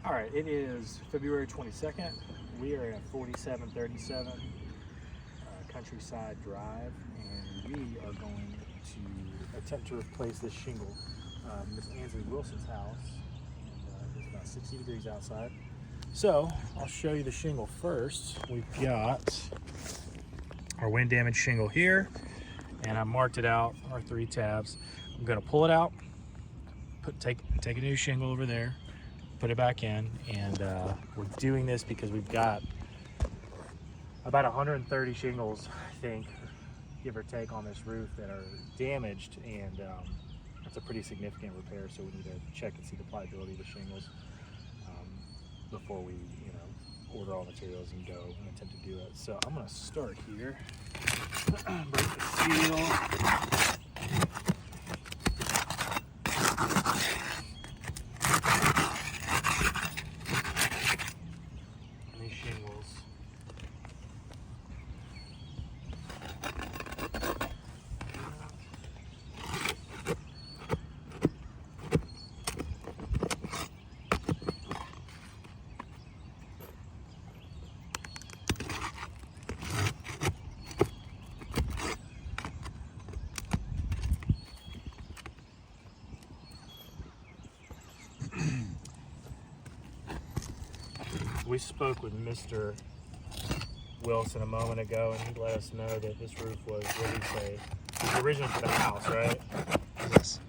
All right, it is February 22nd. We are at 4737 Countryside Drive, and we are going to attempt to replace this shingle. Miss Ansley Wilson's house, and it's about 60 degrees outside. So I'll show you the shingle first. We've got our wind damage shingle here, and I marked it out, our 3 tabs. I'm gonna pull it out, take a new shingle over there, put it back in, and we're doing this because we've got about 130 shingles, I think, give or take, on this roof that are damaged, and it's a pretty significant repair, so we need to check and see the pliability of the shingles before we, order all materials and go and attempt to do it. So I'm gonna start here, break the seal. We spoke with Mr. Wilson a moment ago, and he let us know that this roof was, what did he say? It was original to the house, right? Yes.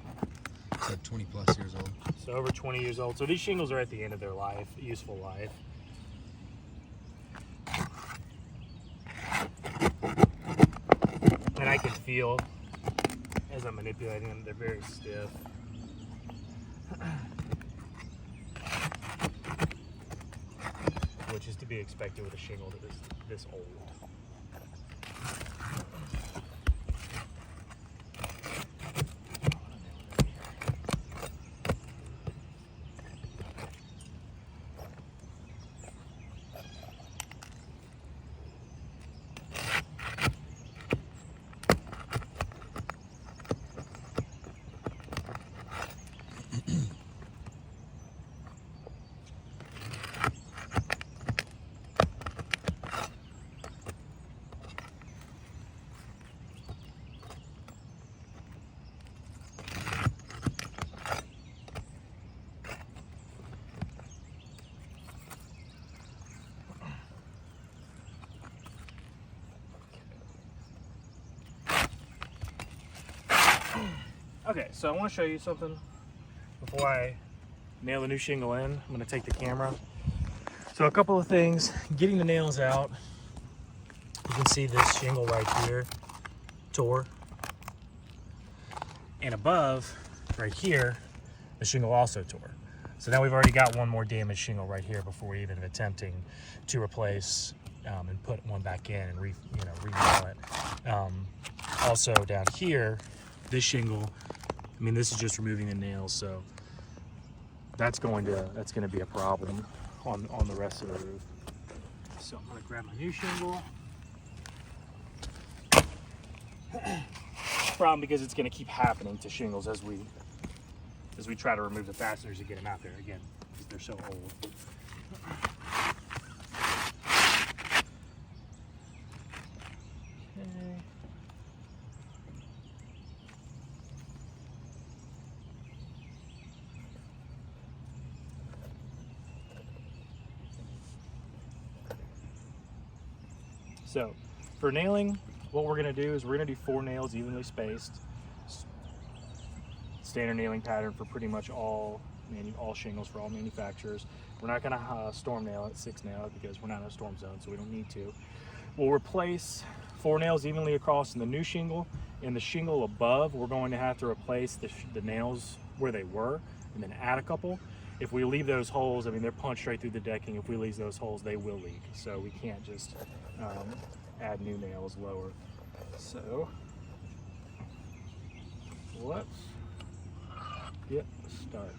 It's like 20 plus years old. So over 20 years old. So these shingles are at the end of their life, useful life. And I can feel, as I'm manipulating them, they're very stiff. Which is to be expected with a shingle that is this old. Okay, so I want to show you something before I nail the new shingle in. I'm going to take the camera. So a couple of things, getting the nails out. You can see this shingle right here tore. And above, right here, the shingle also tore. So now we've already got one more damaged shingle right here before we even attempting to replace and put one back in and re-nail it. Also down here, this shingle, I mean, this is just removing the nails, so that's going to be a problem on the rest of the roof. So I'm going to grab my new shingle. Problem because it's going to keep happening to shingles as we try to remove the fasteners and get them out there again, because they're so old. Okay. So for nailing, what we're going to do is we're going to do 4 nails evenly spaced. Standard nailing pattern for pretty much all shingles for all manufacturers. We're not going to storm nail it, 6 nail it, because we're not in a storm zone, so we don't need to. We'll replace 4 nails evenly across in the new shingle. In the shingle above, we're going to have to replace the nails where they were and then add a couple. If we leave those holes, I mean, they're punched right through the decking. If we leave those holes, they will leak. So we can't just add new nails lower. So let's get started.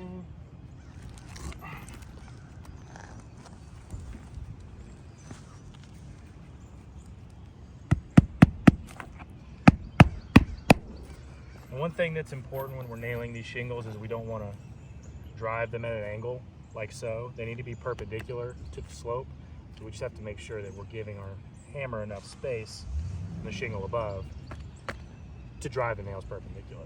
clean. And one thing that's important when we're nailing these shingles is we don't want to drive them at an angle like so. They need to be perpendicular to the slope. So we just have to make sure that we're giving our hammer enough space in the shingle above to drive the nails perpendicular.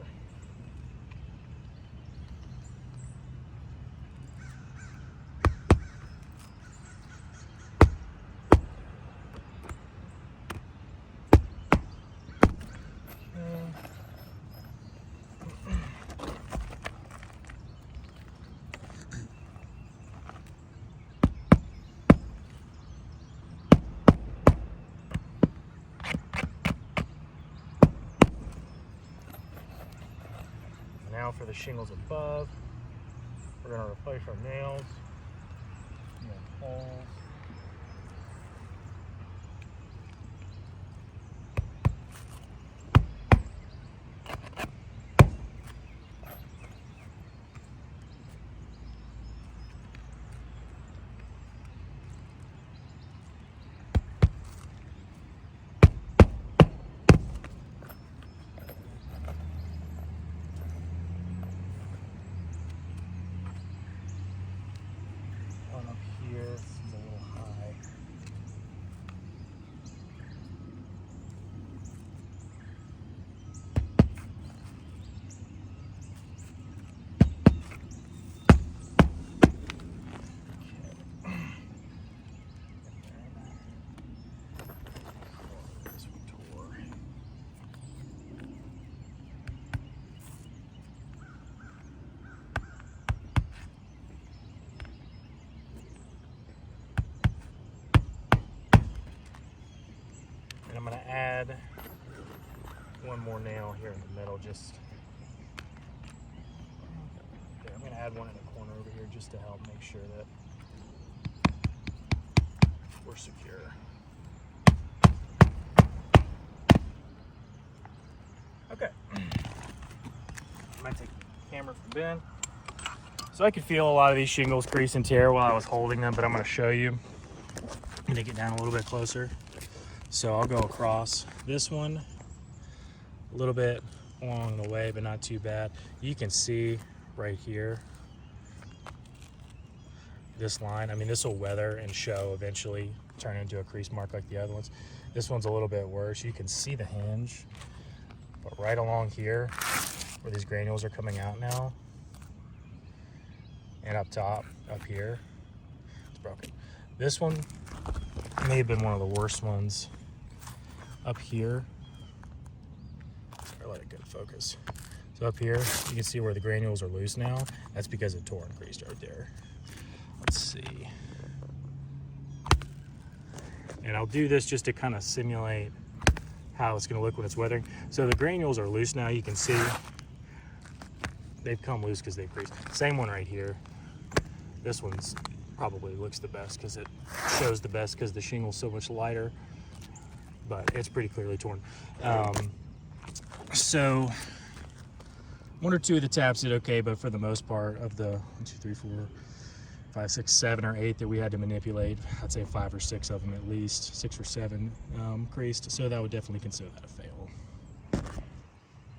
Now for the shingles above, we're going to replace our nails. Holes. Up here, this is a little high. This one tore. And I'm going to add one more nail here in the middle, just there. I'm going to add one in the corner over here just to help make sure that we're secure. Okay. I might take the camera from Ben. So I could feel a lot of these shingles crease and tear while I was holding them, but I'm going to show you. I'm going to get down a little bit closer. So I'll go across this one a little bit along the way, but not too bad. You can see right here, this line. I mean, this will weather and show eventually, turn into a crease mark like the other ones. This one's a little bit worse. You can see the hinge, but right along here where these granules are coming out now, and up top, up here, it's broken. This one may have been one of the worst ones. Up here, or let it go focus. So up here, you can see where the granules are loose now. That's because it tore and creased right there. Let's see. And I'll do this just to kind of simulate how it's going to look when it's weathering. So the granules are loose now. You can see they've come loose because they've creased. Same one right here. This one's probably looks the best because it shows the best because the shingle's so much lighter, but it's pretty clearly torn. So one or two of the taps did okay, but for the most part of the 1, 2, 3, 4, 5, 6, 7, or 8 that we had to manipulate, I'd say 5 or 6 of them at least, 6 or 7 creased. So that would definitely consider that a fail.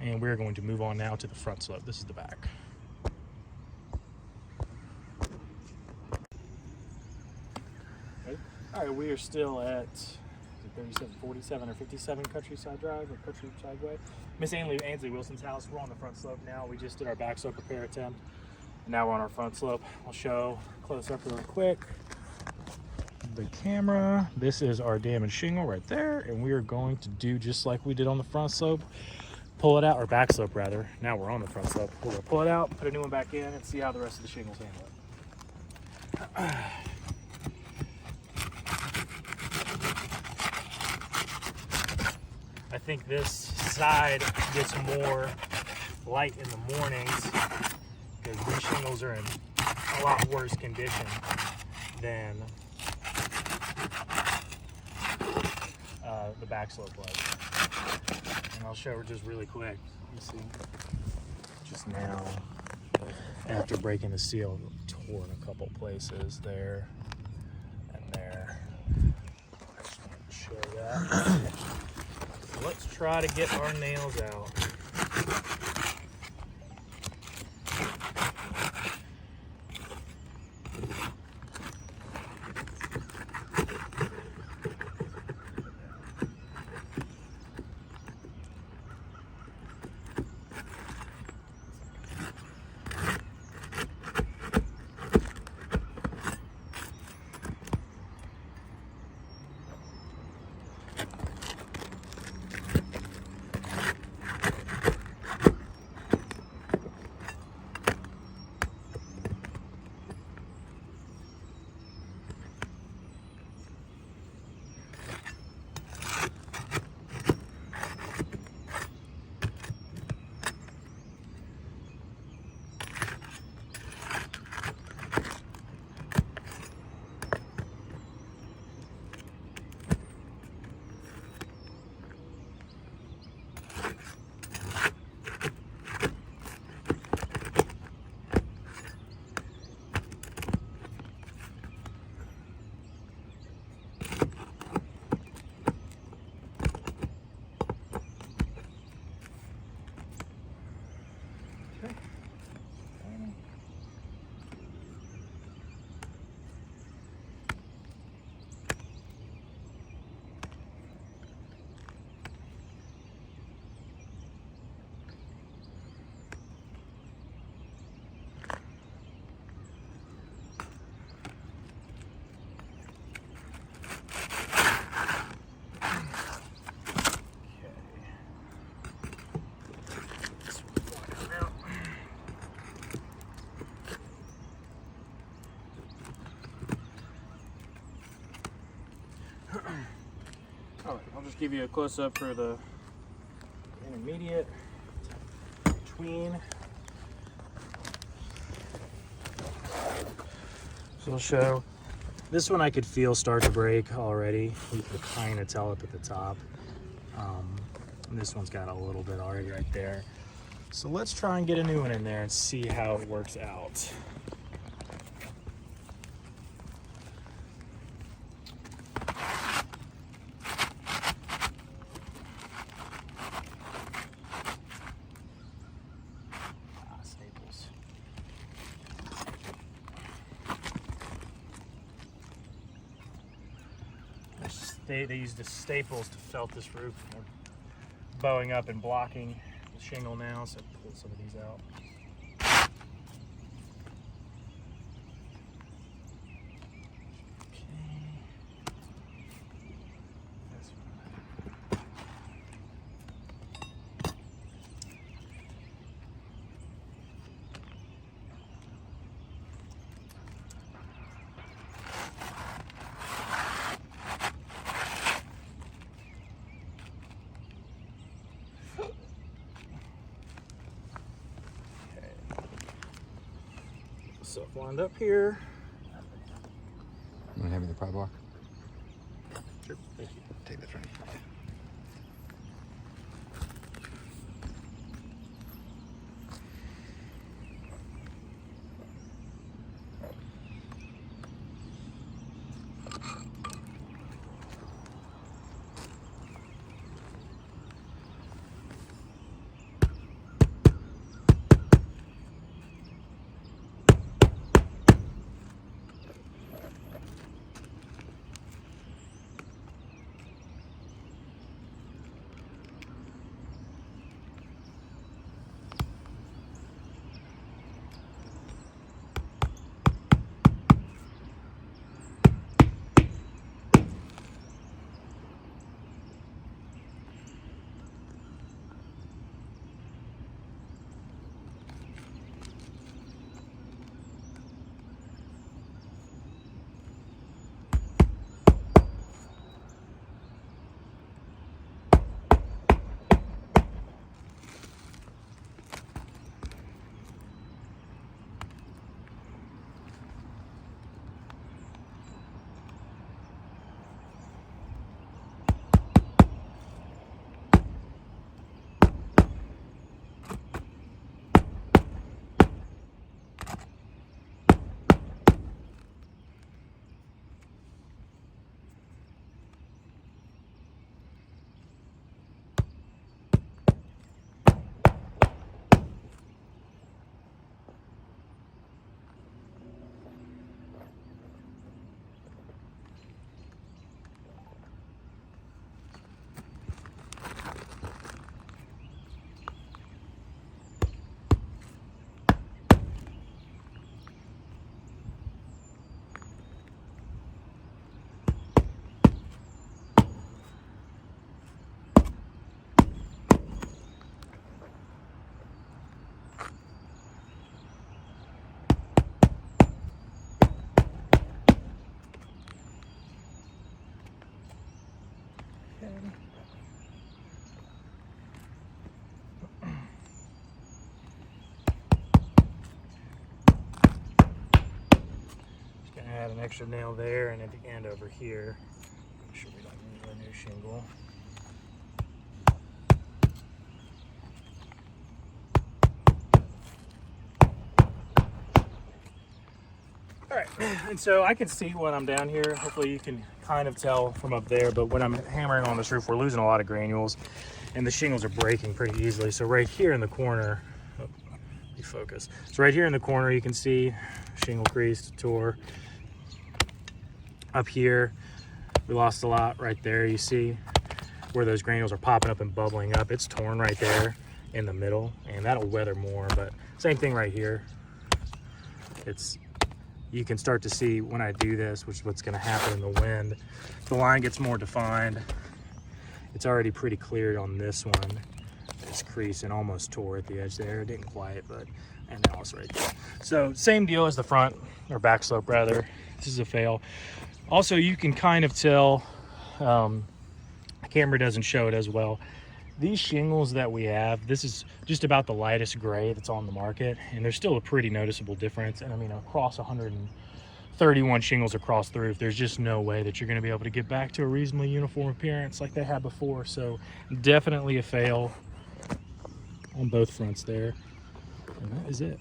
And we're going to move on now to the front slope. This is the back. All right, we are still at 3747 or 57 Countryside Drive or Countryside Way. Miss Ansley Wilson's house. We're on the front slope now. We just did our back slope repair attempt. And now we're on our front slope. I'll show close up real quick. The camera. This is our damaged shingle right there. And we are going to do just like we did on the front slope. Pull it out, or back slope rather. Now we're on the front slope. We're gonna pull it out, put a new one back in, and see how the rest of the shingles handle it. I think this side gets more light in the mornings because these shingles are in a lot worse condition than the back slope was. And I'll show her just really quick. You see, just now. after breaking the seal, tore in a couple places there and there. I just wanted to show that. So let's try to get our nails out. Alright, I'll just give you a close-up for the intermediate, between. So I'll show. This one I could feel start to break already. You can kind of tell up at the top. And this one's got a little bit already right there. So let's try and get a new one in there and see how it works out. Staples. They used the staples to felt this roof. They're bowing up and blocking the shingle now, so pull some of these out. So lined up here. You want to have me the pry block? Sure, thank you. Take this right. add an extra nail there, and at the end over here, make sure we don't need a new shingle. All right, and so I can see when I'm down here. Hopefully you can kind of tell from up there, but when I'm hammering on this roof, we're losing a lot of granules and the shingles are breaking pretty easily. So right here in the corner, focus. So right here in the corner, you can see shingle crease, tore. Up here, we lost a lot right there. You see where those granules are popping up and bubbling up. It's torn right there in the middle, and that'll weather more, but same thing right here. You can start to see when I do this, which is what's gonna happen in the wind, the line gets more defined. It's already pretty cleared on this one. This crease and almost tore at the edge there. It didn't quite, but, and now it's right there. So same deal as the front, or back slope rather. This is a fail. Also, you can kind of tell, the camera doesn't show it as well. These shingles that we have, this is just about the lightest gray that's on the market, and there's still a pretty noticeable difference. And I mean, across 131 shingles across the roof, there's just no way that you're gonna be able to get back to a reasonably uniform appearance like they had before. So definitely a fail on both fronts there, and that is it.